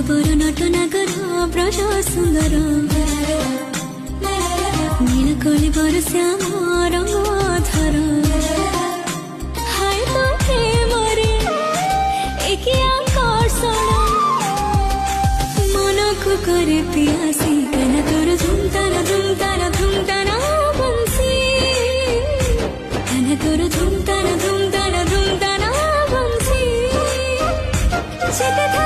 বড় নটনাগর ব্রজ সুন্দর নীলকলি বড় শ্যাম রঙ ধর হায় তো প্রেমরে একি আকর্ষণ মনকু করে পিয়াসি কেন তোর ধুমতারা ধুমতারা ধুমতারা বংশী কেন তোর ধুমতারা ধুমতারা ধুমতারা বংশী যেতে